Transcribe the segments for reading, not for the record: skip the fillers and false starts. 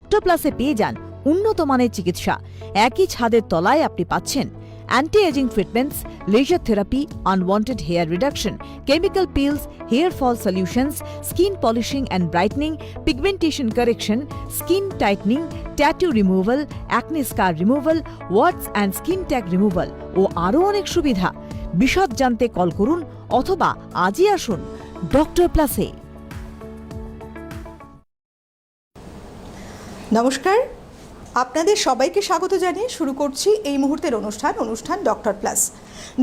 Doctor প্লাসে পেয়ে যান উন্নত মানের চিকিৎসা। একই ছাদের তলায় আপনি পাচ্ছেন anti ageing treatments, laser therapy, unwanted hair reduction, chemical peels, hair fall solutions, skin polishing and brightening, pigmentation correction, skin tightening, tattoo removal, acne scar removal, warts and skin tag removal ও আরও অনেক সুবিধা। বিশদ জানতে call করুন অথবা আজই আসুন ডক্টর প্লাসে। নমস্কার, আপনাদের সবাইকে স্বাগত জানিয়ে শুরু করছি এই মুহূর্তের অনুষ্ঠান ডক্টর প্লাস।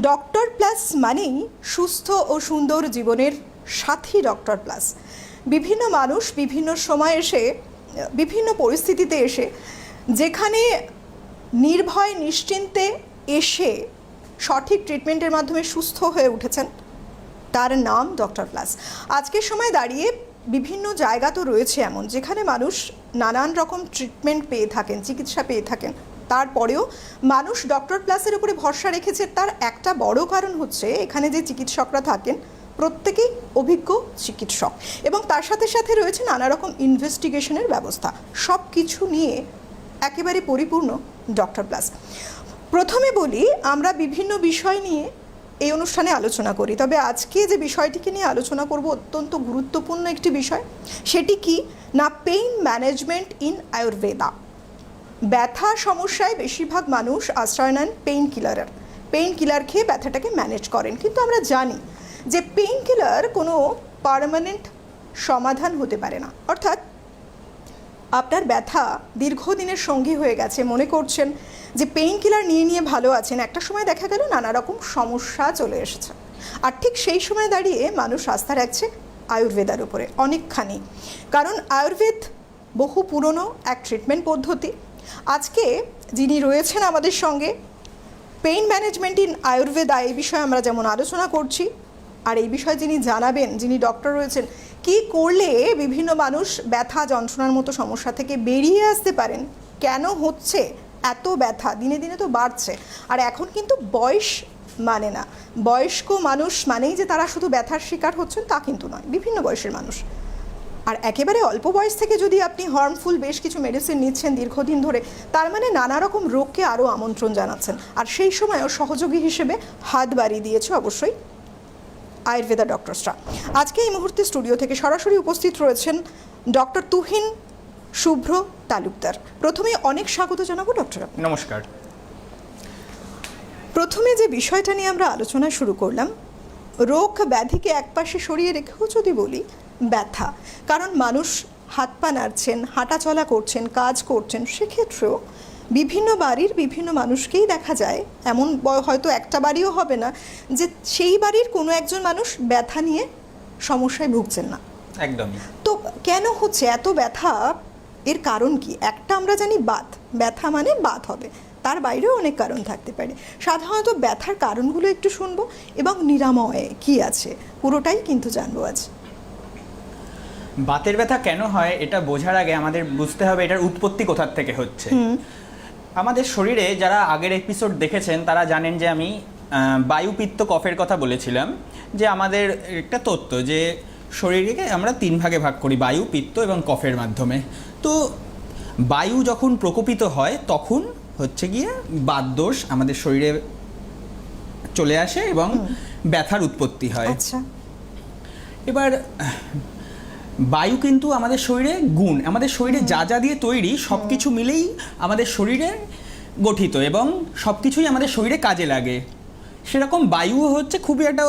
ডক্টর প্লাস মানেই সুস্থ ও সুন্দর জীবনের সাথী ডক্টর প্লাস। বিভিন্ন মানুষ বিভিন্ন সময় এসে, বিভিন্ন পরিস্থিতিতে এসে, যেখানে নির্ভয় নিশ্চিন্তে এসে সঠিক ট্রিটমেন্টের মাধ্যমে সুস্থ হয়ে উঠেছেন, তার নাম ডক্টর প্লাস। আজকের সময় দাঁড়িয়ে বিভিন্ন জায়গা তো রয়েছে এমন যেখানে মানুষ নানান রকম ট্রিটমেন্ট পেয়ে থাকেন, চিকিৎসা পেয়ে থাকেন, তারপরেও মানুষ ডক্টর প্লাসের উপরে ভরসা রেখেছে। তার একটা বড় কারণ হচ্ছে এখানে যে চিকিৎসকরা থাকেন প্রত্যেকেই অভিজ্ঞ চিকিৎসক, এবং তার সাথে সাথে রয়েছে নানা রকম ইনভেস্টিগেশনের ব্যবস্থা। সব কিছু নিয়ে একেবারে পরিপূর্ণ ডক্টর প্লাস। প্রথমে বলি, আমরা বিভিন্ন বিষয় নিয়ে এই অনুষ্ঠানে আলোচনা করি, তবে আজকে যে বিষয়টিকে নিয়ে আলোচনা করব অত্যন্ত গুরুত্বপূর্ণ একটি বিষয়। সেটি কি না, পেইন ম্যানেজমেন্ট ইন আয়ুর্বেদা। ব্যথা সমস্যায় বেশিরভাগ মানুষ আশ্রয় নেন পেইন কিলার খেয়ে ব্যথাটাকে ম্যানেজ করেন, কিন্তু আমরা জানি যে পেইন কিলার কোনো পার্মানেন্ট সমাধান হতে পারে না। অর্থাৎ আপনার ব্যথা দীর্ঘদিনের সঙ্গী হয়ে গেছে, মনে করছেন যে পেইন কিলার নিয়ে ভালো আছেন, একটা সময় দেখা গেল নানা রকম সমস্যা চলে এসেছে। আর ঠিক সেই সময় দাঁড়িয়ে মানুষ আস্থা রাখছে আয়ুর্বেদার উপরে অনেকখানি, কারণ আয়ুর্বেদ বহু পুরনো এক ট্রিটমেন্ট পদ্ধতি। আজকে যিনি রয়েছেন আমাদের সঙ্গে, পেইন ম্যানেজমেন্ট ইন আয়ুর্বেদা, এই বিষয়ে আমরা যেমন আলোচনা করছি, আর এই বিষয়ে যিনি জানাবেন, যিনি ডক্টর রয়েছেন, কি করলে বিভিন্ন মানুষ ব্যথা যন্ত্রণার মতো সমস্যা থেকে বেরিয়ে আসতে পারেন, কেন হচ্ছে এত ব্যথা, দিনে দিনে তো বাড়ছে। আর এখন কিন্তু বয়স মানে না, বয়স্ক মানুষ মানেই যে তারা শুধু ব্যথার শিকার হচ্ছেন তা কিন্তু নয়, বিভিন্ন বয়সের মানুষ। আর একেবারে অল্প বয়স থেকে যদি আপনি হার্মফুল বেশ কিছু মেডিসিন নিচ্ছেন দীর্ঘদিন ধরে, তার মানে নানা রকম রোগকে আরও আমন্ত্রণ জানাচ্ছেন। আর সেই সময়ও সহযোগী হিসেবে হাত বাড়িয়ে দিয়েছে অবশ্যই আয়ুর্বেদা ডক্টরসরা। আজকে এই মুহূর্তে স্টুডিও থেকে সরাসরি উপস্থিত রয়েছেন ডক্টর তুহিন শুভ্র তালুকদার। প্রথমে অনেক স্বাগত জানাবো ডক্টর। নমস্কার। প্রথমে যে বিষয়টা নিয়ে আমরা আলোচনা শুরু করলাম, রোগ ব্যাধিকে একপাশে সরিয়ে রেখেও যদি বলি ব্যথা, কারণ মানুষ হাত পা নাড়ছেন, হাঁটা চলা করছেন, কাজ করছেন, সেক্ষেত্রেও বিভিন্ন বাড়ির বিভিন্ন মানুষকেই দেখা যায়, এমন হয়তো একটা বাড়িও হবে না যে সেই বাড়ির কোনো একজন মানুষ ব্যথা নিয়ে সমস্যায় ভুগছেন না। একদমই। তো কেন হচ্ছে এত ব্যথা, এর কারণ কি? একটা আমরা জানি বাত, ব্যথা মানে বাত হবে, তার বাইরেও অনেক কারণ থাকতে পারে। সাধারণত ব্যথার কারণগুলো একটু শুনবো এবং নিরাময়ে কি আছে পুরোটাই কিন্তু জানবো আজ। বাতের ব্যথা কেন হয় এটা বোঝার আগে আমাদের বুঝতে হবে এটার উৎপত্তি কোথা থেকে হচ্ছে। আমাদের শরীরে যারা আগের এপিসোড দেখেছেন তারা জানেন যে আমি বায়ু পিত্ত কফের কথা বলেছিলাম, যে আমাদের একটা তত্ত্ব যে শরীরকে আমরা 3 ভাগে ভাগ করি, বায়ু, পিত্ত এবং কফের মাধ্যমে। তো বায়ু যখন প্রকোপিত হয় তখন হচ্ছে গিয়ে বাতদোষ আমাদের শরীরে চলে আসে এবং ব্যথার উৎপত্তি হয়। আচ্ছা, এবার বায়ু কিন্তু আমাদের শরীরে গুণ, আমাদের শরীরে যা যা দিয়ে তৈরি সব কিছু মিলেই আমাদের শরীরে গঠিত এবং সব কিছুই আমাদের শরীরে কাজে লাগে। সেরকম বায়ুও হচ্ছে খুবই একটা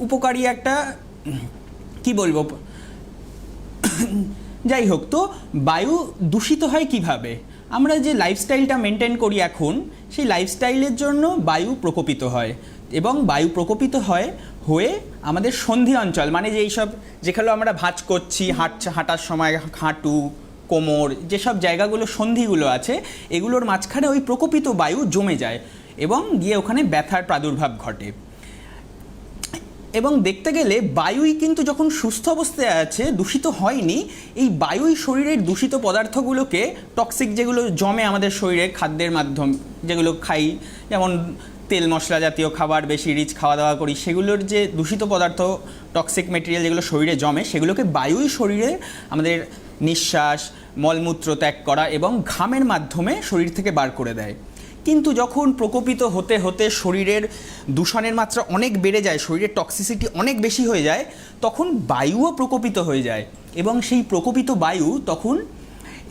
উপকারী একটা, কি বলবো, যাই হোক। তো বায়ু দূষিত হয় কিভাবে? আমরা যে লাইফস্টাইলটা মেনটেন করি এখন, সেই লাইফস্টাইলের জন্য বায়ু প্রকোপিত হয়, এবং বায়ু প্রকোপিত হয়ে আমাদের সন্ধি অঞ্চল, মানে যে এইসব যেখানে আমরা ভাঁজ করছি, হাঁটার সময় হাঁটু, কোমর, যেসব জায়গাগুলো সন্ধিগুলো আছে, এগুলোর মাঝখানে ওই প্রকোপিত বায়ু জমে যায় এবং গিয়ে ওখানে ব্যথার প্রাদুর্ভাব ঘটে। এবং দেখতে গেলে বায়ুই কিন্তু যখন সুস্থ অবস্থায় আছে, দূষিত হয়নি, এই বায়ুই শরীরের দূষিত পদার্থগুলোকে, টক্সিক যেগুলো জমে আমাদের শরীরে খাদ্যের মাধ্যম, যেগুলো খাই, যেমন তেল মশলা জাতীয় খাবার, বেশি রিচ খাওয়া দাওয়া করি, সেগুলোর যে দূষিত পদার্থ, টক্সিক মেটেরিয়াল যেগুলো শরীরে জমে, সেগুলোকে বায়ুই শরীরে আমাদের নিঃশ্বাস, মলমূত্র ত্যাগ করা এবং ঘামের মাধ্যমে শরীর থেকে বার করে দেয়। কিন্তু যখন প্রকোপিত হতে হতে শরীরের দূষণের মাত্রা অনেক বেড়ে যায়, শরীরের টক্সিসিটি অনেক বেশি হয়ে যায়, তখন বায়ুও প্রকোপিত হয়ে যায় এবং সেই প্রকোপিত বায়ু তখন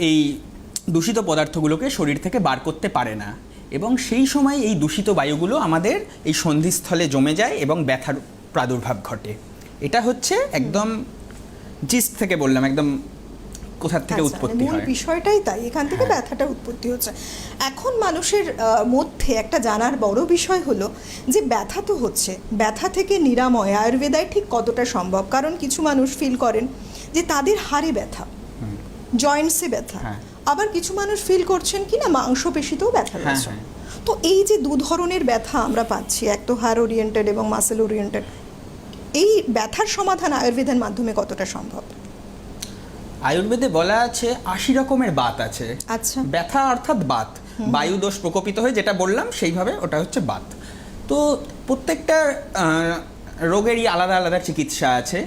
এই দূষিত পদার্থগুলোকে শরীর থেকে বার করতে পারে না এবং সেই সময় এই দূষিত বায়ুগুলো আমাদের এই সন্ধিস্থলে জমে যায় এবং ব্যথার প্রাদুর্ভাব ঘটে। এটা হচ্ছে একদম জিস্ট থেকে বললাম, একদম কোথা থেকে উৎপত্তি মূল হয়। বিষয়টাই তাই, এখান থেকে ব্যথাটা উৎপত্তি হচ্ছে। এখন মানুষের মধ্যে একটা জানার বড় বিষয় হলো যে ব্যথা তো হচ্ছে, ব্যথা থেকে নিরাময় আয়ুর্বেদায় ঠিক কতটা সম্ভব? কারণ কিছু মানুষ ফিল করেন যে তাদের হাড়ে ব্যথা, জয়েন্টসে ব্যথা, আবার কিছু মানুষ ফিল করছেন কি না মাংসপেশিতেও ব্যথা রয়েছে। তো এই যে দু ধরনের ব্যথা আমরা পাচ্ছি, এক তো হাড় ওরিয়েন্টেড এবং মাসেল ওরিয়েন্টেড, এই ব্যথার সমাধান আয়ুর্বেদের মাধ্যমে কতটা সম্ভব? আয়ুর্বেদে বলা আছে 80 রকমের বাত আছে। আচ্ছা। ব্যথা অর্থাৎ বাত, বায়ু দোষ প্রকোপিত হয়ে যেটা বললাম সেইভাবে ওটা হচ্ছে বাত। তো প্রত্যেকটা রোগেরই আলাদা আলাদা চিকিৎসা আছে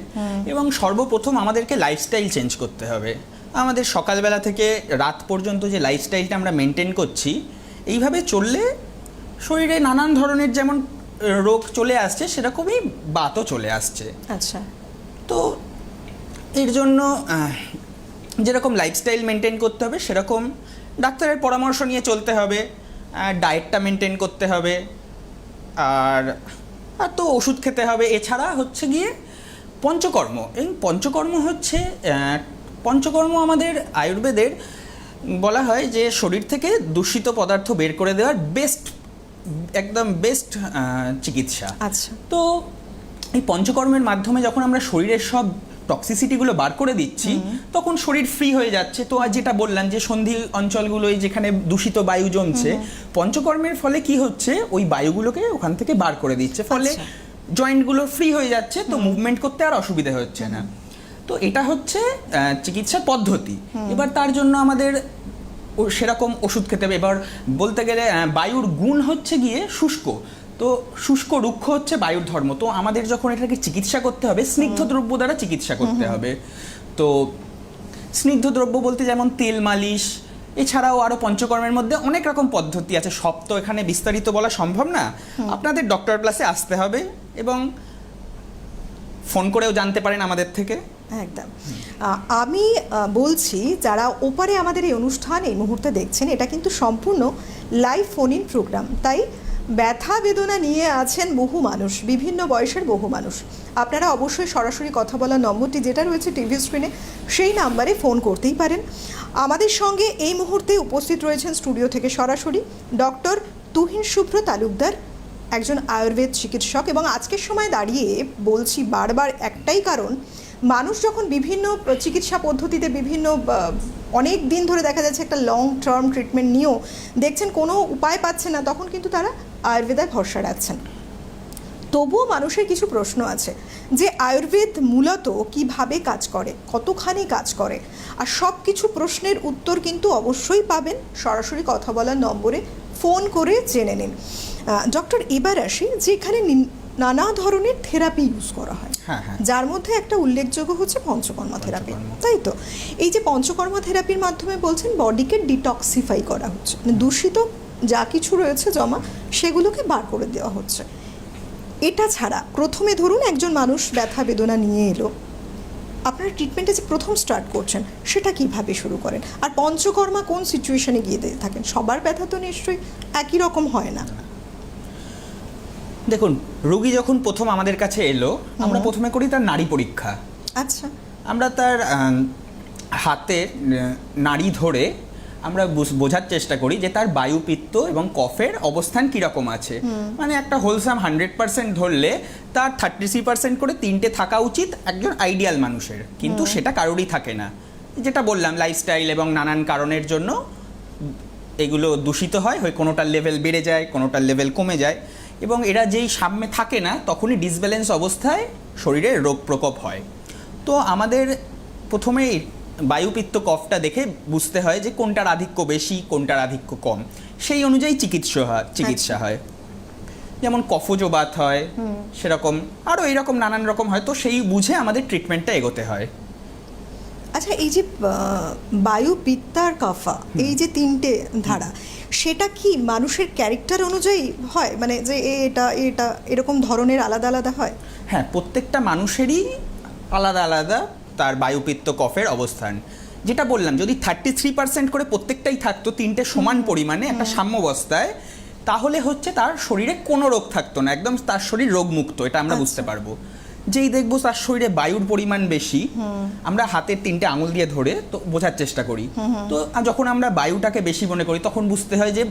এবং সর্বপ্রথম আমাদেরকে লাইফস্টাইল চেঞ্জ করতে হবে। আমাদের সকালবেলা থেকে রাত পর্যন্ত যে লাইফস্টাইলটা আমরা মেনটেন করছি, এইভাবে চললে শরীরে নানান ধরনের যেমন রোগ চলে আসছে সেরকমই বাতও চলে আসছে। আচ্ছা। তো এর জন্য যেরকম লাইফস্টাইল মেনটেন করতে হবে সেরকম ডাক্তারের পরামর্শ নিয়ে চলতে হবে, ডায়েটটা মেনটেন করতে হবে, আর তো ওষুধ খেতে হবে। এছাড়া হচ্ছে গিয়ে পঞ্চকর্ম, এই পঞ্চকর্ম আমাদের আয়ুর্বেদের বলা হয় যে শরীর থেকে দূষিত পদার্থ বের করে দেওয়ার একদম বেস্ট চিকিৎসা। আচ্ছা। তো এই পঞ্চকর্মের মাধ্যমে যখন আমরা শরীরের সব টক্সিসিটিগুলো বার করে দিচ্ছি তখন শরীর ফ্রি হয়ে যাচ্ছে। তো আর যেটা বললাম যে সন্ধি অঞ্চলগুলোই যেখানে দূষিত বায়ু জমছে, পঞ্চকর্মের ফলে কি হচ্ছে ওই বায়ুগুলোকে ওখান থেকে বার করে দিচ্ছে, ফলে জয়েন্টগুলো ফ্রি হয়ে যাচ্ছে, তো মুভমেন্ট করতে আর অসুবিধা হচ্ছে না। তো এটা হচ্ছে চিকিৎসার পদ্ধতি। এবার তার জন্য আমাদের সেরকম ওষুধ খেতে হবে। এবার বলতে গেলে বায়ুর গুণ হচ্ছে গিয়ে শুষ্ক, তো শুষ্ক রুক্ষ হচ্ছে বায়ুর ধর্ম। তো আমাদের যখন এটাকে চিকিৎসা করতে হবে স্নিগ্ধ দ্রব্য দ্বারা চিকিৎসা করতে হবে। তো স্নিগ্ধ দ্রব্য বলতে যেমন তেল মালিশ, এছাড়াও আরও পঞ্চকর্মের মধ্যে অনেক রকম পদ্ধতি আছে, সব তো এখানে বিস্তারিত বলা সম্ভব না। আপনাদের ডক্টর প্লাসে আসতে হবে এবং ফোন করেও জানতে পারেন আমাদের থেকে। একদম। আমি বলছি যারা ওপারে আমাদের এই অনুষ্ঠান এই মুহূর্তে দেখছেন, এটা কিন্তু সম্পূর্ণ লাইভ ফোন ইন প্রোগ্রাম, তাই ব্যথা বেদনা নিয়ে আছেন বহু মানুষ, বিভিন্ন বয়সের বহু মানুষ। আপনারা অবশ্যই সরাসরি কথা বলার নম্বরটি যেটা রয়েছে টিভি স্ক্রিনে, সেই নাম্বারে ফোন করতেই পারেন। আমাদের সঙ্গে এই মুহূর্তে উপস্থিত রয়েছেন স্টুডিও থেকে সরাসরি ডক্টর তুহিন শুভ্র তালুকদার, একজন আয়ুর্বেদ চিকিৎসক। এবং আজকের সময় দাঁড়িয়ে বলছি বারবার একটাই কারণ, মানুষ যখন বিভিন্ন চিকিৎসা পদ্ধতিতে বিভিন্ন অনেক দিন ধরে দেখা যাচ্ছে একটা লং টার্ম ট্রিটমেন্ট নিয়েও দেখছেন কোনো উপায় পাচ্ছে না, তখন কিন্তু তারা আয়ুর্বেদায় ভরসা রাখছেন। তবুও মানুষের কিছু প্রশ্ন আছে যে আয়ুর্বেদ মূলত কিভাবে কাজ করে, কতখানি কাজ করে, আর সব কিছু প্রশ্নের উত্তর কিন্তু অবশ্যই পাবেন সরাসরি কথা বলার নম্বরে ফোন করে জেনে নিন। ডক্টর, এবার আসি যে এখানে নানা ধরনের থেরাপি ইউজ করা হয়, যার মধ্যে একটা উল্লেখযোগ্য হচ্ছে পঞ্চকর্ম থেরাপি, তাই তো? এই যে পঞ্চকর্ম থেরাপির মাধ্যমে বলছেন বডিকে ডিটক্সিফাই করা হচ্ছে, মানে দূষিত যা কিছু রয়েছে জমা সেগুলোকে বার করে দেওয়া হচ্ছে। এটা ছাড়া প্রথমে ধরুন একজন মানুষ ব্যথা বেদনা নিয়ে এলো, আপনারা ট্রিটমেন্টে যে প্রথম স্টার্ট করছেন সেটা কিভাবে শুরু করেন, আর পঞ্চকর্মা কোন সিচুয়েশনে গিয়ে দিয়ে থাকেন? সবার ব্যথা তো নিশ্চয়ই একই রকম হয় না। দেখুন, রোগী যখন প্রথম আমাদের কাছে এলো, আমরা প্রথমে করি তার নাড়ি পরীক্ষা। আচ্ছা। আমরা তার হাতে নাড়ি ধরে আমরা বোঝার চেষ্টা করি যে তার বায়ু, পিত্ত এবং কফের অবস্থান কীরকম আছে। মানে একটা হোলসাম 100% ধরলে তার 33% করে 3টে থাকা উচিত একজন আইডিয়াল মানুষের, কিন্তু সেটা কারোরই থাকে না। যেটা বললাম, লাইফস্টাইল এবং নানান কারণের জন্য এগুলো দূষিত হয়, কোনোটার লেভেল বেড়ে যায়, কোনোটার লেভেল কমে যায়, এবং এরা যেই সামনে থাকে না তখনই ডিসব্যালেন্স অবস্থায় শরীরে রোগ প্রকোপ হয়। তো আমাদের প্রথমেই বায়ুপিত্ত কফটা দেখে বুঝতে হয় যে কোনটার আধিক্য বেশি, কোনটার আধিক্য কম, সেই অনুযায়ী চিকিৎসা হয়। যেমন কফজবাত হয়, সেরকম আরও এইরকম নানান রকম হয়। তো সেই বুঝে আমাদের ট্রিটমেন্টটা এগোতে হয়। আচ্ছা, এই যে বায়ু, পিত্ত আর কাফা, এই যে তিনটে ধারা, সেটা কি মানুষের ক্যারেক্টার অনুযায়ী হয়, মানে যে এটা এটা এরকম ধরনের আলাদা আলাদা হয়? হ্যাঁ, প্রত্যেকটা মানুষেরই আলাদা আলাদা তার বায়ুপিত্ত কফের অবস্থান। যেটা বললাম, যদি 33% করে প্রত্যেকটাই থাকতো তিনটে সমান পরিমাণে একটা সাম্যাবস্থায়, তাহলে হচ্ছে তার শরীরে কোনো রোগ থাকতো না, একদম তার শরীর রোগমুক্ত, এটা আমরা বুঝতে পারবো। যেই দেখবো তার শরীরে বায়ুর পরিমাণ বেশি, আমরা হাতের 3টে আঙুল দিয়ে ধরে তো বোঝার চেষ্টা করি। তো যখন আমরা বায়ুটাকে বেশি মনে করি তখন বুঝতে হয় যে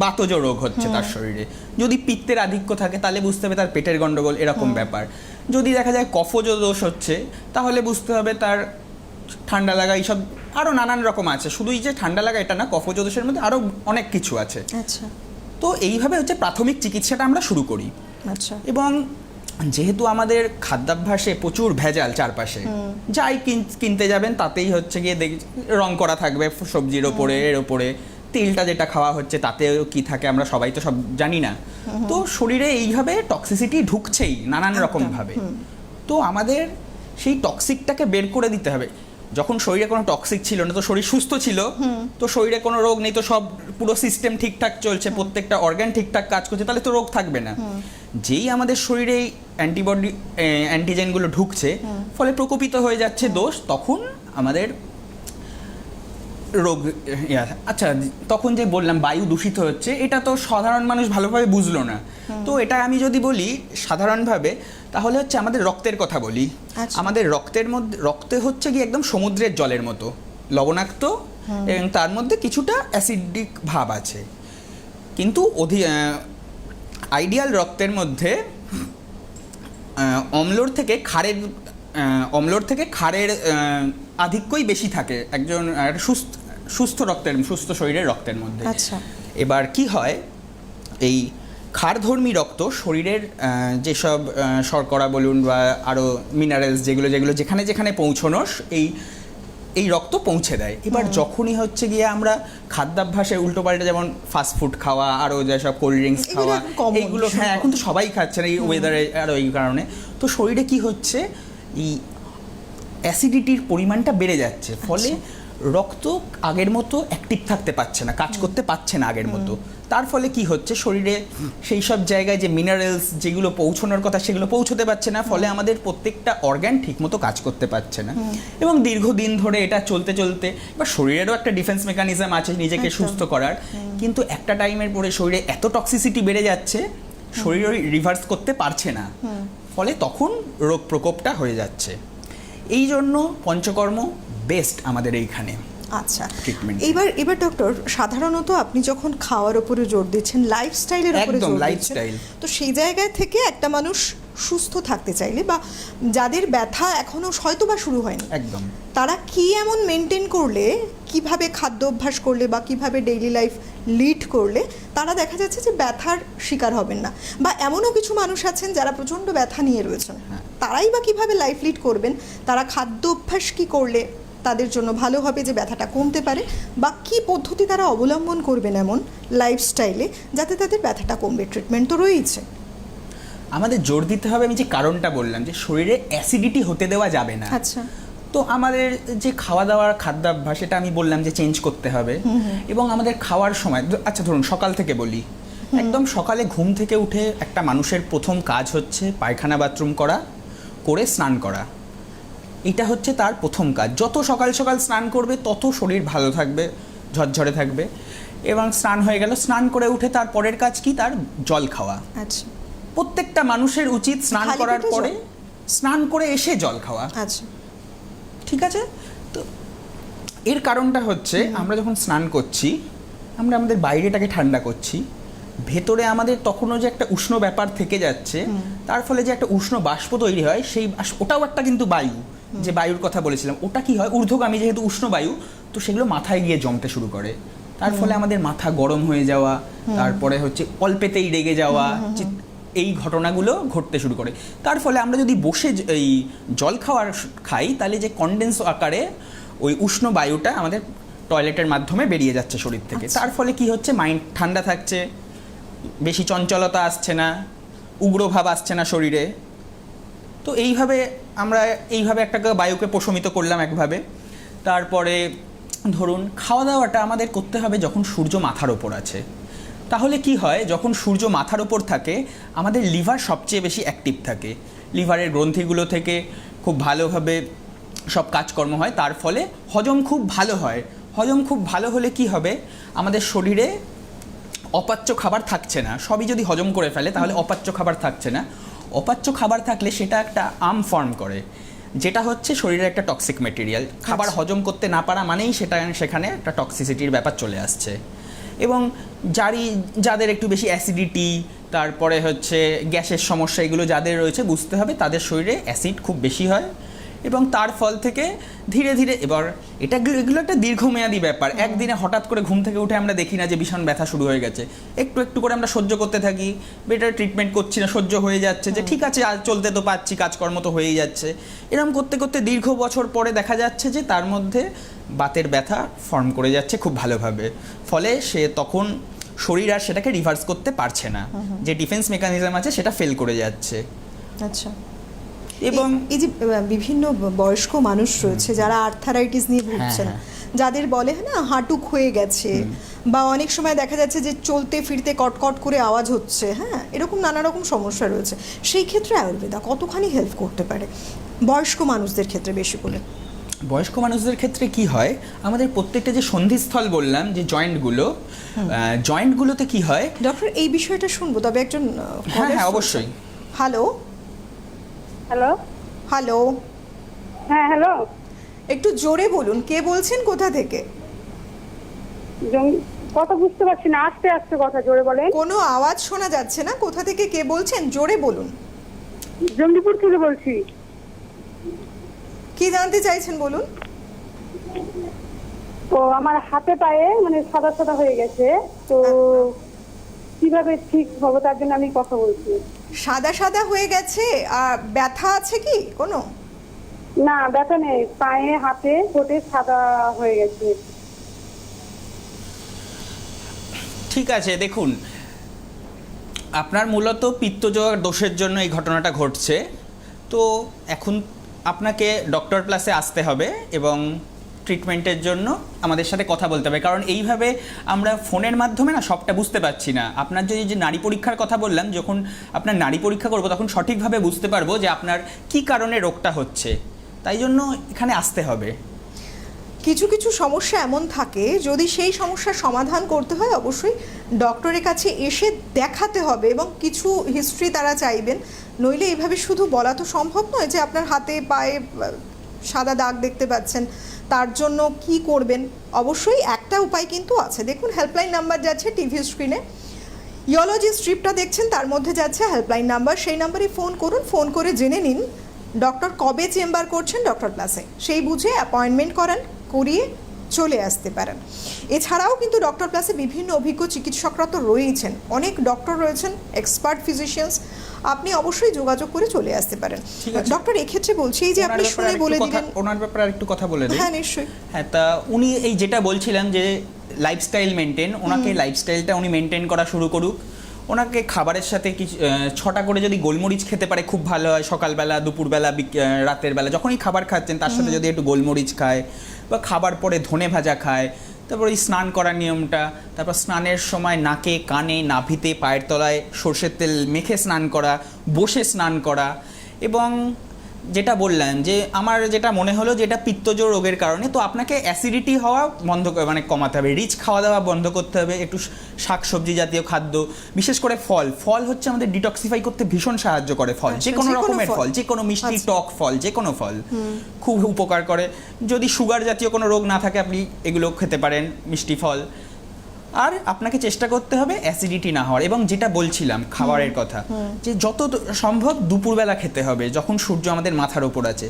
বাতজ রোগ হচ্ছে তার শরীরে। যদি পিত্তের আধিক্য থাকে তাহলে বুঝতে হবে তার পেটের গন্ডগোল, এরকম ব্যাপার। যদি দেখা যায় কফজ দোষ হচ্ছে তাহলে বুঝতে হবে তার ঠান্ডা লাগা, এইসব আরও নানান রকম আছে। শুধু এই যে ঠান্ডা লাগা এটা না, কফজ দোষের মধ্যে আরও অনেক কিছু আছে। আচ্ছা, তো এইভাবে হচ্ছে প্রাথমিক চিকিৎসাটা আমরা শুরু করি। আচ্ছা। এবং যেহেতু আমাদের খাদ্যাভ্যাসে প্রচুর ভেজাল চারপাশে, যাই কিনতে যাবেন তাতেই হচ্ছে গিয়ে রং করা থাকবে সবজির ওপরে, এর ওপরে তেলটা যেটা খাওয়া হচ্ছে তাতেও কি থাকে আমরা সবাই তো সব জানি না। তো শরীরে এইভাবে টক্সিসিটি ঢুকছেই নানান রকম ভাবে। তো আমাদের সেই টক্সিকটাকে বের করে দিতে হবে। যখন শরীরে কোনো টক্সিক ছিল না, তো শরীর সুস্থ ছিল, তো শরীরে কোনো রোগ নেই, তো সব পুরো সিস্টেম ঠিকঠাক চলছে, প্রত্যেকটা অর্গান ঠিকঠাক কাজ করছে, তাহলে তো রোগ থাকবে না। যেই আমাদের শরীরে অ্যান্টিবডি অ্যান্টিজেনগুলো ঢুকছে, ফলে প্রকোপিত হয়ে যাচ্ছে দোষ, তখন আমাদের রোগ। আচ্ছা, তখন যে বললাম বায়ু দূষিত হচ্ছে, এটা তো সাধারণ মানুষ ভালোভাবে বুঝলো না। তো এটা আমি যদি বলি সাধারণভাবে, তাহলে হচ্ছে আমাদের রক্তের কথা বলি। আমাদের রক্তের মধ্যে, রক্তে হচ্ছে কি একদম সমুদ্রের জলের মতো লবণাক্ত, এবং তার মধ্যে কিছুটা অ্যাসিডিক ভাব আছে। কিন্তু আইডিয়াল রক্তের মধ্যে অম্লর থেকে ক্ষারের আধিক্যই বেশি থাকে একজন সুস্থ শরীরের রক্তের মধ্যে। আচ্ছা, এবার কি হয়, এই ক্ষারধর্মী রক্ত শরীরের যেসব শর্করা বলুন বা আরও মিনারেলস যেগুলো যেখানে যেখানে পৌঁছানোর এই রক্ত পৌঁছে দেয়। এবার যখনই হচ্ছে গিয়ে আমরা খাদ্যাভ্যাসে উল্টোপাল্টা, যেমন ফাস্টফুড খাওয়া, আরও যেসব কোল্ড ড্রিঙ্কস খাওয়া, এইগুলো হ্যাঁ এখন তো সবাই খাচ্ছে না এই ওয়েদারে, আরও এই কারণে তো শরীরে কি হচ্ছে, এই অ্যাসিডিটির পরিমাণটা বেড়ে যাচ্ছে। ফলে রক্ত আগের মতো অ্যাক্টিভ থাকতে পারছে না, কাজ করতে পারছে না আগের মতো। তার ফলে কি হচ্ছে, শরীরে সেই সব জায়গায় যে মিনারেলস যেগুলো পৌঁছানোর কথা সেগুলো পৌঁছতে পারছে না, ফলে আমাদের প্রত্যেকটা অর্গান ঠিকমতো কাজ করতে পারছে না। এবং দীর্ঘদিন ধরে এটা চলতে চলতে, এবার শরীরেরও একটা ডিফেন্স মেকানিজম আছে নিজেকে সুস্থ করার, কিন্তু একটা টাইমের পরে শরীরে এত টক্সিসিটি বেড়ে যাচ্ছে, শরীর রিভার্স করতে পারছে না, ফলে তখন রোগ প্রকোপটা হয়ে যাচ্ছে। এই জন্য পঞ্চকর্ম বেস্ট আমাদের এইখানে। আচ্ছা, ট্রিটমেন্ট। এবার ডক্টর, সাধারণত আপনি যখন খাওয়ার উপরে জোর দিচ্ছেন, লাইফস্টাইলের উপরে জোর দিচ্ছেন, তো সেই জায়গায় থেকে একটা মানুষ সুস্থ থাকতে চাইলে, বা যাদের ব্যথা এখনো হয়তো বা শুরু হয়নি, একদম, তারা কি এমন মেনটেন করলে, কিভাবে খাদ্য অভ্যাস করলে বা কিভাবে ডেইলি লাইফ লিড করলে তারা দেখা যাচ্ছে যে ব্যথার শিকার হবেন না? বা এমনও কিছু মানুষ আছেন যারা প্রচণ্ড ব্যথা নিয়ে রয়েছেন, তারাই বা কিভাবে লাইফ লিড করবেন? তারা খাদ্য অভ্যাস কি করলে তাদের জন্য ভালো হবে যে ব্যথাটা কমতে পারে, বা কী পদ্ধতি তারা অবলম্বন করবেন এমন লাইফস্টাইলে যাতে তাদের ব্যথাটা কমবে? ট্রিটমেন্ট তো রয়েছে। আমাদের জোর দিতে হবে, আমি যে কারণটা বললাম যে শরীরে অ্যাসিডিটি হতে দেওয়া যাবে না। আচ্ছা, তো আমাদের যে খাওয়া দাওয়ার খাদ্যাভ্যাস, সেটা আমি বললাম যে চেঞ্জ করতে হবে। এবং আমাদের খাওয়ার সময়, আচ্ছা ধরুন সকাল থেকে বলি, একদম সকালে ঘুম থেকে উঠে একটা মানুষের প্রথম কাজ হচ্ছে পায়খানা বাথরুম করে স্নান করা। এটা হচ্ছে তার প্রথম কাজ। যত সকাল সকাল স্নান করবে তত শরীর ভালো থাকবে, ঝরঝরে থাকবে। এবং স্নান হয়ে গেল, স্নান করে উঠে তার পরের কাজ কি, তার জল খাওয়া। আচ্ছা, প্রত্যেকটা মানুষের উচিত স্নান করার পরে, স্নান করে এসে জল খাওয়া। আচ্ছা, ঠিক আছে। তো এর কারণটা হচ্ছে, আমরা যখন স্নান করছি আমরা আমাদের বাইরেটাকে ঠান্ডা করছি, ভেতরে আমাদের তখনও যে একটা উষ্ণ ব্যাপার থেকে যাচ্ছে, তার ফলে যে একটা উষ্ণ বাষ্প তৈরি হয়, সেই ওটাও একটা কিন্তু বায়ু, যে বায়ুর কথা বলেছিলাম, ওটা কি হয়, ঊর্ধ্বগামী যেহেতু উষ্ণ বায়ু, তো সেগুলো মাথায় গিয়ে জমতে শুরু করে। তার ফলে আমাদের মাথা গরম হয়ে যাওয়া, তারপরে হচ্ছে অল্পেতেই রেগে যাওয়া, এই ঘটনাগুলো ঘটতে শুরু করে। তার ফলে আমরা যদি বসে এই জল খাই, তাহলে যে কনডেন্স আকারে ওই উষ্ণ বায়ুটা আমাদের টয়লেটের মাধ্যমে বেরিয়ে যাচ্ছে শরীর থেকে। তার ফলে কি হচ্ছে, মাইন্ড ঠান্ডা থাকছে, বেশি চঞ্চলতা আসছে না, উগ্রভাব আসছে না শরীরে। তো এইভাবে আমরা একটা বায়ুকে প্রশমিত করলাম একভাবে। তারপরে ধরুন খাওয়া দাওয়াটা আমাদের করতে হবে যখন সূর্য মাথার ওপর আছে। তাহলে কি হয়, যখন সূর্য মাথার ওপর থাকে আমাদের লিভার সবচেয়ে বেশি অ্যাক্টিভ থাকে, লিভারের গ্রন্থিগুলো থেকে খুব ভালোভাবে সব কাজকর্ম হয়, তার ফলে হজম খুব ভালো হয়। হজম খুব ভালো হলে কি হবে, আমাদের শরীরে অপাচ্য খাবার থাকছে না, সবই যদি হজম করে ফেলে তাহলে অপাচ্য খাবার থাকছে না। অপাচ্য খাবার থাকলে সেটা একটা আম ফর্ম করে, যেটা হচ্ছে শরীরের একটা টক্সিক মেটেরিয়াল। খাবার হজম করতে না পারা মানেই সেখানে একটা টক্সিসিটির ব্যাপার চলে আসছে। এবং যাদের একটু বেশি অ্যাসিডিটি, তারপরে হচ্ছে গ্যাসের সমস্যা, এগুলো যাদের রয়েছে বুঝতে হবে তাদের শরীরে অ্যাসিড খুব বেশি হয়, এবং তার ফল থেকে ধীরে ধীরে এগুলো একটা দীর্ঘমেয়াদী ব্যাপার। একদিনে হঠাৎ করে ঘুম থেকে উঠে আমরা দেখি না যে ভীষণ ব্যথা শুরু হয়ে গেছে, একটু একটু করে আমরা সহ্য করতে থাকি, বেটার ট্রিটমেন্ট করছি না, সহ্য হয়ে যাচ্ছে, যে ঠিক আছে আজ চলতে তো পারছি, কাজকর্ম তো হয়েই যাচ্ছে। এরকম করতে করতে দীর্ঘ বছর পরে দেখা যাচ্ছে যে তার মধ্যে বাতের ব্যথা ফর্ম করে যাচ্ছে খুব ভালোভাবে, ফলে সে তখন শরীর আর সেটাকে রিভার্স করতে পারছে না, যে ডিফেন্স মেকানিজম আছে সেটা ফেল করে যাচ্ছে। আচ্ছা, এবং এই যে বিভিন্ন বয়স্ক মানুষ রয়েছে যারা আর্থারাইটিস নিয়ে ভুগছেন, যাদের বলে না হাঁটু ক্ষয়ে গেছে, বা অনেক সময় দেখা যাচ্ছে যে চলতে ফিরতে কটকট করে আওয়াজ হচ্ছে, হ্যাঁ, এরকম নানা রকম সমস্যা রয়েছে, সেই ক্ষেত্রে আয়ুর্বেদা কতখানি হেল্প করতে পারে বয়স্ক মানুষদের ক্ষেত্রে? বেশি করে বয়স্ক মানুষদের ক্ষেত্রে কি হয়, আমাদের প্রত্যেকটা যে সন্ধিস্থল বললাম, যে জয়েন্টগুলোতে কি হয় ডক্টর, এই বিষয়টা শুনবো, তবে একজন হ্যাঁ অবশ্যই। হ্যালো হ্যালো হ্যালো হ্যাঁ হ্যালো, একটু জোরে বলুন, কে বলছেন, কোথা থেকে? কথা বুঝতে পারছি না, আস্তে আস্তে কথা জোরে বলেন। কোনো আওয়াজ শোনা যাচ্ছে না, কোথা থেকে কে বলছেন, জোরে বলুন। জঙ্গিপুর থেকে বলছি। কি জানতে চাইছেন বলুন। তো আমার হাতে পায়ে মানে সাদা সাদা হয়ে গেছে, তো কিভাবে ঠিক হবে তার জন্য আমি কথা বলছি। সাদা সাদা হয়ে গেছে, আর ব্যথা আছে কি কোনো? না, ব্যথা নেই, পায়ে হাতে ঠোঁটে সাদা হয়ে গেছে। ঠিক আছে, দেখুন আপনার মূলত পিত্তজ দোষের জন্য এই ঘটনাটা ঘটছে। তো এখন আপনাকে ডক্টর প্লাসে আসতে হবে এবং ট্রিটমেন্টের জন্য আমাদের সাথে কথা বলতে হবে, কারণ এইভাবে আমরা ফোনের মাধ্যমে না সবটা বুঝতে পারছি না। আপনার যদি যে নাড়ি পরীক্ষার কথা বললাম, যখন আপনার নাড়ি পরীক্ষা করব তখন সঠিকভাবে বুঝতে পারবো যে আপনার কি কারণে রোগটা হচ্ছে, তাই জন্য এখানে আসতে হবে। কিছু কিছু সমস্যা এমন থাকে, যদি সেই সমস্যার সমাধান করতে হয় অবশ্যই ডক্টরের কাছে এসে দেখাতে হবে, এবং কিছু হিস্ট্রি তারা চাইবেন, নইলে এইভাবে শুধু বলা তো সম্ভব নয় যে আপনার হাতে পায়ে সাদা দাগ দেখতে পাচ্ছেন, তার জন্য কি করবেন। অবশ্যই একটা উপায় কিন্তু আছে, দেখুন হেল্পলাইন নাম্বার যাচ্ছে টিভি স্ক্রিনে, ইওলজি স্ট্রিপটা দেখছেন তার মধ্যে যাচ্ছে হেল্পলাইন নাম্বার, সেই নাম্বারে ফোন করুন, ফোন করে জেনে নিন ডক্টর কবে চেম্বার করছেন ডক্টর প্লাসে, সেই বুঝে অ্যাপয়েন্টমেন্ট করিয়ে চলে আসতে পারেন। এছাড়াও কিন্তু ডক্টর প্লাসে বিভিন্ন অভিজ্ঞ চিকিৎসকরা তো রয়েছেন, অনেক ডক্টর রয়েছেন, এক্সপার্ট ফিজিশিয়ানস, আপনি অবশ্যই যোগাযোগ করে চলে আসতে পারেন। ডক্টর, এক্ষেত্রে বলছি এই যে আপনি শুনে বলে দিলেন, ওনার ব্যাপারে আরেকটু কথা বলে দিন। হ্যাঁ নিশ্চয়ই। হ্যাঁ, তা উনি এই যেটা বলছিলাম যে লাইফস্টাইল মেনটেন, ওনাকে লাইফস্টাইলটা উনি মেনটেন করা শুরু করুক। ওনাকে খাবারের সাথে কিছু 6টা করে যদি গোলমরিচ খেতে পারে খুব ভালো হয়, সকালবেলা, দুপুরবেলা, রাতের বেলা যখনই খাবার খাচ্ছেন তার সাথে যদি একটু গোলমরিচ খায়, বা খাবার পরে ধনে ভাজা খায়, তারপর এই স্নান করার নিয়মটা, তারপর স্নানের সময় নাকে, কানে, নাভিতে, পায়ের তলায় সর্ষের তেল মেখে স্নান করা, বসে স্নান করা, এবং যেটা বললেন যে আমার যেটা মনে হলো যে এটা পিত্তজ রোগের কারণে, তো আপনাকে অ্যাসিডিটি হওয়া কমাতে হবে, রিচ খাওয়া দাওয়া বন্ধ করতে হবে, একটু শাকসবজি জাতীয় খাদ্য, বিশেষ করে ফল হচ্ছে আমাদের ডিটক্সিফাই করতে ভীষণ সাহায্য করে। ফল যে কোনো রকমের ফল, যে কোনো মিষ্টি টক ফল, যে কোনো ফল খুব উপকার করে। যদি সুগার জাতীয় কোনো রোগ না থাকে আপনি এগুলো খেতে পারেন, মিষ্টি ফল। আর আপনাকে চেষ্টা করতে হবে অ্যাসিডিটি না হওয়ার, এবং যেটা বলছিলাম খাবারের কথা, যে যত সম্ভব দুপুরবেলা খেতে হবে, যখন সূর্য আমাদের মাথার ওপর আছে।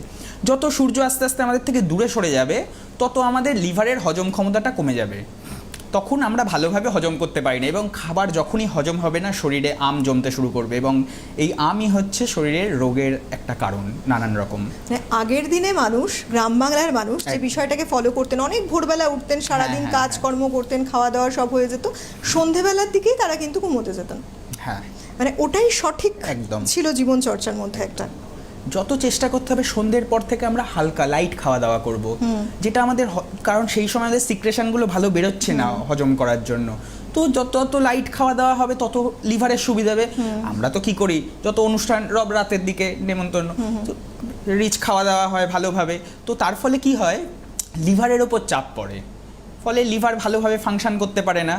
যত সূর্য আস্তে আস্তে আমাদের থেকে দূরে সরে যাবে তত আমাদের লিভারের হজম ক্ষমতাটা কমে যাবে, তখন আমরা ভালোভাবে হজম করতে পারি না, এবং খাবার যখনই হজম হবে না শরীরে আম জমতে শুরু করবে, এবং এই আমই হচ্ছে শরীরের রোগের একটা কারণ নানান রকম। আগের দিনে মানুষ, গ্রাম বাংলার মানুষ যে বিষয়টাকে ফলো করতেন, অনেক ভোরবেলা উঠতেন, সারাদিন কাজকর্ম করতেন, খাওয়া দাওয়া সব হয়ে যেত, সন্ধেবেলার দিকেই তারা কিন্তু ঘুমোতে যেতেন। হ্যাঁ, মানে ওটাই সঠিক একদম ছিল জীবন চর্চার মধ্যে একটা। যত চেষ্টা করতে হবে সন্ধ্যের পর থেকে আমরা হালকা লাইট খাওয়া দাওয়া করব, যেটা আমাদের কারণ সেই সময় আমাদের সিক্রেশনগুলো ভালো বেরোচ্ছে না হজম করার জন্য। তো যত লাইট খাওয়া দাওয়া হবে তত লিভারের সুবিধা হবে। আমরা তো কি করি, যত অনুষ্ঠান রাতের দিকে নেমন্তন্ন, তো রিচ খাওয়া দাওয়া হয় ভালোভাবে, তো তার ফলে কি হয়, লিভারের ওপর চাপ পড়ে, ফলে লিভার ভালোভাবে ফাংশন করতে পারে না,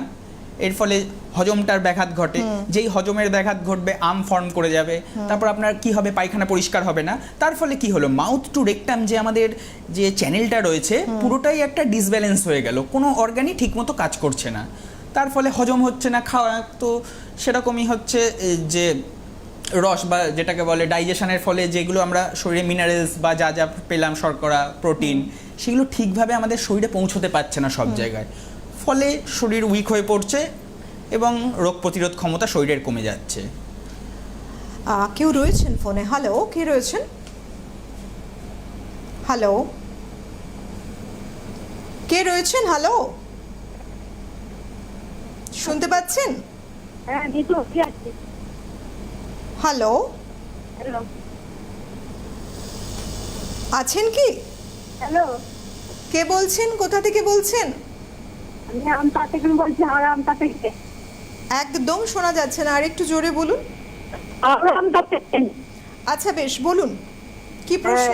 এর ফলে হজমটার ব্যাঘাত ঘটে। যেই হজমের ব্যাঘাত ঘটবে আম ফর্ম করে যাবে, তারপর আপনার কি হবে, পায়খানা পরিষ্কার হবে না। তার ফলে কি হলো, মাউথ টু রেকটাম যে আমাদের যে চ্যানেলটা রয়েছে পুরোটাই একটা ডিসব্যালেন্স হয়ে গেল, কোনো অর্গানই ঠিকমতো কাজ করছে না, তার ফলে হজম হচ্ছে না খাওয়া। তো সেরকমই হচ্ছে যে রস বা যেটাকে বলে ডাইজেশনের ফলে যেগুলো আমরা শরীরে মিনারেলস বা যা যা পেলাম, শর্করা, প্রোটিন, সেগুলো ঠিকভাবে আমাদের শরীরে পৌঁছতে পারছে না সব জায়গায়, ফলে শরীর উইক হয়ে পড়ছে এবং রোগ প্রতিরোধ ক্ষমতা শরীরের কমে যাচ্ছে। কেউ রয়েছেন ফোনে? হ্যালো, কে রয়েছেন? হ্যালো, কে রয়েছেন? হ্যালো, শুনতে পাচ্ছেন? হ্যাঁ নিতু, কি আছে? হ্যালো, হ্যালো আছেন কি? হ্যালো, কে বলছেন, কোথা থেকে বলছেন? আমি আমতা থেকে বলছি। আর আমতা থেকে একদম শোনা যাচ্ছে না, আর একটু জোরে বলুন। আমতা থেকে। আচ্ছা বেশ, বলুন কি প্রশ্ন?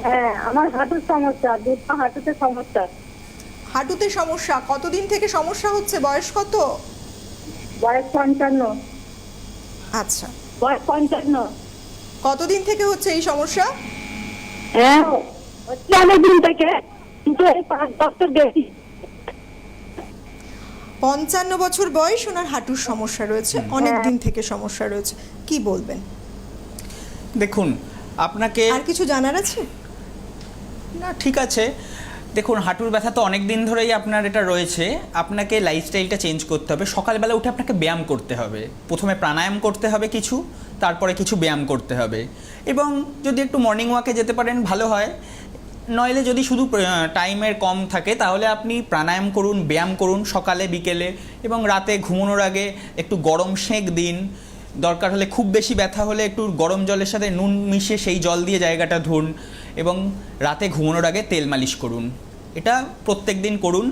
হ্যাঁ, আমার হাঁটুর সমস্যা, দুটো হাঁটুতে সমস্যা। হাঁটুতে সমস্যা, কতদিন থেকে সমস্যা হচ্ছে? বয়স কত? বয়স 55। আচ্ছা, বয়স 55। কতদিন থেকে হচ্ছে এই সমস্যা? হ্যাঁ, হচ্ছে অনেকদিন থেকে, কিন্তু এই 5 বছর বেশি। 55 বছর বয়স, ওনার হাঁটুর সমস্যা রয়েছে, অনেক দিন থেকে সমস্যা রয়েছে, কি বলবেন? দেখুন, আপনাকে আর কিছু জানার আছে? না, ঠিক আছে। দেখুন, হাঁটুর ব্যথা তো অনেক দিন ধরেই আপনার এটা রয়েছে, আপনাকে লাইফস্টাইলটা চেঞ্জ করতে হবে। সকালবেলা উঠে আপনাকে ব্যায়াম করতে হবে, প্রথমে প্রাণায়াম করতে হবে কিছু, তারপরে কিছু ব্যায়াম করতে হবে, এবং যদি একটু মর্নিং ওয়াকে যেতে পারেন ভালো হয়। নইলে যদি শুধু টাইমের কম থাকে তাহলে আপনি প্রাণায়াম করুন, ব্যায়াম করুন সকালে বিকেলে, এবং রাতে ঘুমানোর আগে একটু গরম সেঁক দিন। দরকার হলে খুব বেশি ব্যথা হলে একটু গরম জলের সাথে নুন মিশিয়ে সেই জল দিয়ে জায়গাটা ধুন, এবং রাতে ঘুমানোর আগে তেল মালিশ করুন। এটা প্রত্যেক দিন করুন।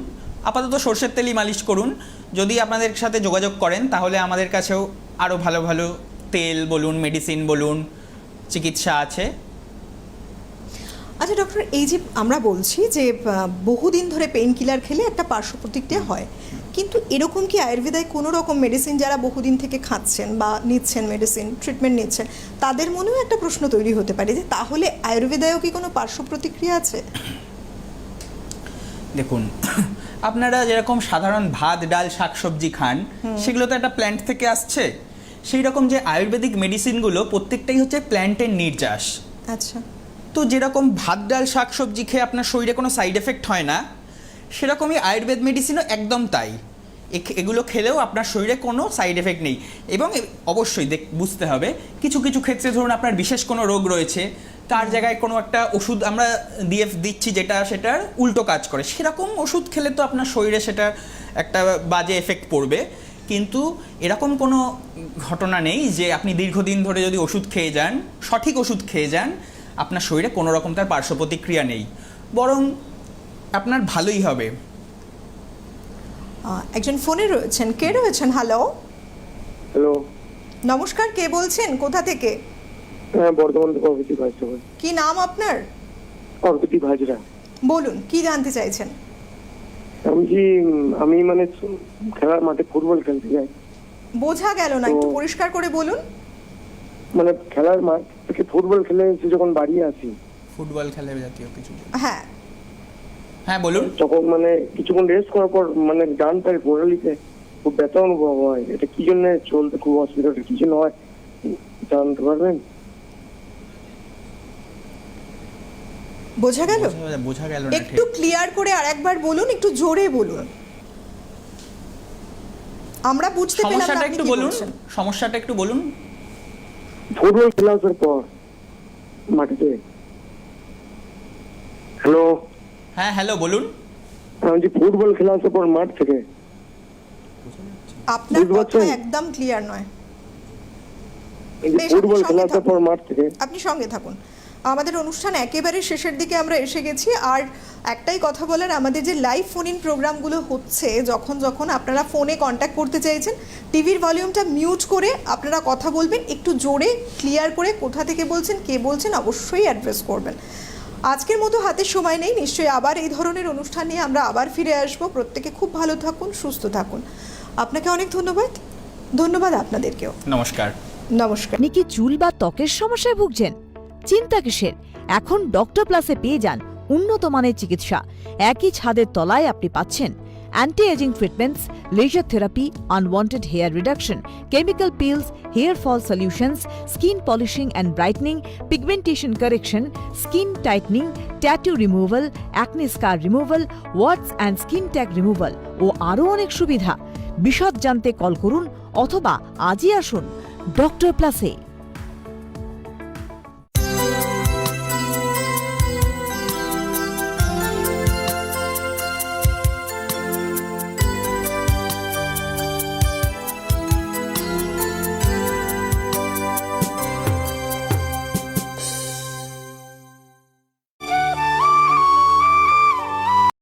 আপাতত সর্ষের তেলই মালিশ করুন। যদি আপনাদের সাথে যোগাযোগ করেন তাহলে আমাদের কাছেও আরও ভালো ভালো তেল বলুন, মেডিসিন বলুন, চিকিৎসা আছে। আচ্ছা ডক্টর, এই যে আমরা বলছি যে বহুদিন ধরে পেইন কিলার খেলে একটা পার্শ্ব প্রতিক্রিয়া হয়, কিন্তু এরকম কি আয়ুর্বেদায় কোনো রকম মেডিসিন যারা বহুদিন থেকে খাচ্ছেন বা নিচ্ছেন, মেডিসিন ট্রিটমেন্ট নিচ্ছেন, তাদের মনেও একটা প্রশ্ন তৈরি হতে পারে যে তাহলে আয়ুর্বেদায়ও কি কোনো পার্শ্ব প্রতিক্রিয়া আছে? দেখুন, আপনারা যেরকম সাধারণ ভাত ডাল শাকসবজি খান, সেগুলো তো একটা প্ল্যান্ট থেকে আসছে। সেই রকম যে আয়ুর্বেদিক মেডিসিনগুলো প্রত্যেকটাই হচ্ছে প্ল্যান্টের নির্যাস। আচ্ছা, তো যেরকম ভাত ডাল শাকসবজি খেয়ে আপনার শরীরে কোনো সাইড এফেক্ট হয় না, সেরকমই আয়ুর্বেদ মেডিসিনও একদম তাই। এগুলো খেলেও আপনার শরীরে কোনো সাইড এফেক্ট নেই। এবং অবশ্যই বুঝতে হবে, কিছু কিছু ক্ষেত্রে ধরুন আপনার বিশেষ কোনো রোগ রয়েছে, তার জায়গায় কোনো একটা ওষুধ আমরা দিচ্ছি যেটা সেটার উল্টো কাজ করে, সেরকম ওষুধ খেলে তো আপনার শরীরে সেটা একটা বাজে এফেক্ট পড়বে। কিন্তু এরকম কোনো ঘটনা নেই যে আপনি দীর্ঘদিন ধরে যদি ওষুধ খেয়ে যান, সঠিক ওষুধ খেয়ে যান, আপনার শরীরে কোনো রকম তার পার্শ্ব প্রতিক্রিয়া নেই, বরং আপনার ভালোই হবে। একজন ফোনে রয়েছেন, কে রয়েছেন? হ্যালো, হ্যালো, নমস্কার, কে বলছেন, কোথা থেকে? হ্যাঁ, বর্ধমান থেকে অভিজিৎ হাজরা। কি নাম আপনার? অভিজিৎ হাজরা। বলুন, কি জানতে চাইছেন? আমি মানে খেলার মাঠে ফুটবল খেলতে যাই। বোঝা গেল না, একটু পরিষ্কার করে বলুন। মানে খেলার মাঠ থেকে ফুটবল খেলে এসে যখন বাড়ি আসি, ফুটবল খেলে জাতীয় কিছু, হ্যাঁ হ্যাঁ বলুন। তখন মানে কিছুক্ষণ রেস্ট করার পর মানে ডান পায়ের গোড়ালিতে খুব ব্যথা অনুভব হয়। এটা কি জন্য চলতে খুব অসুবিধা, কি জন্য হয় জানতে পারবেন? বোঝা গেল? বোঝা গেল না, একটু ক্লিয়ার করে আরেকবার বলুন, একটু জোরে বলুন, আমরা বুঝতে পেলাম না সমস্যাটা আপনি একটু কি বলুন, বলছেন। সমস্যাটা একটু বলুন। ফুটবল খেলা আসার পর মাঠে। হ্যালো, হ্যাঁ হ্যালো বলুন। আমি ফুটবল খেলা আসার পর মাঠ থেকে আপনার বুঝতে কথা পারছেন? একদম ক্লিয়ার নয়। এই যে বেশ, আপনি ফুটবল সঙ্গে খেলার থাকুন। পর মাঠ থেকে আপনি সঙ্গে থাকুন। আমাদের অনুষ্ঠান একেবারে শেষের দিকে আমরা এসে গেছি, আর একটাই কথা বলার, আমাদের যে লাইভ ফোন ইন প্রোগ্রামগুলো হচ্ছে, যখন যখন আপনারা ফোনে কন্ট্যাক্ট করতে চাইছেন, টিভির ভলিউমটা মিউট করে আপনারা কথা বলবেন, একটু জোরে ক্লিয়ার করে কোথা থেকে বলছেন, কে বলছেন, অবশ্যই অ্যাড্রেস করবেন। আজকের মতো হাতে সময় নেই, নিশ্চয়ই আবার এই ধরনের অনুষ্ঠান নিয়ে আমরা আবার ফিরে আসবো। প্রত্যেকে খুব ভালো থাকুন, সুস্থ থাকুন। আপনাকে অনেক ধন্যবাদ। ধন্যবাদ আপনাদেরকেও। নমস্কার। নমস্কার। আপনি কি চুল বা ত্বকের সমস্যায় ভুগছেন? চিন্তা কিসের? এখন ডক্টর প্লাসে পেয়ে যান উন্নত মানের চিকিৎসা। একই ছাদের তলায় আপনি পাচ্ছেন anti ageing treatments, laser therapy, unwanted hair reduction, chemical peels, hair fall solutions, skin polishing and brightening, pigmentation correction, skin tightening, tattoo removal, acne scar removal, warts and skin tag removal ও আরও অনেক সুবিধা। বিশদ জানতে call করুন অথবা আজই আসুন ডক্টর প্লাসে।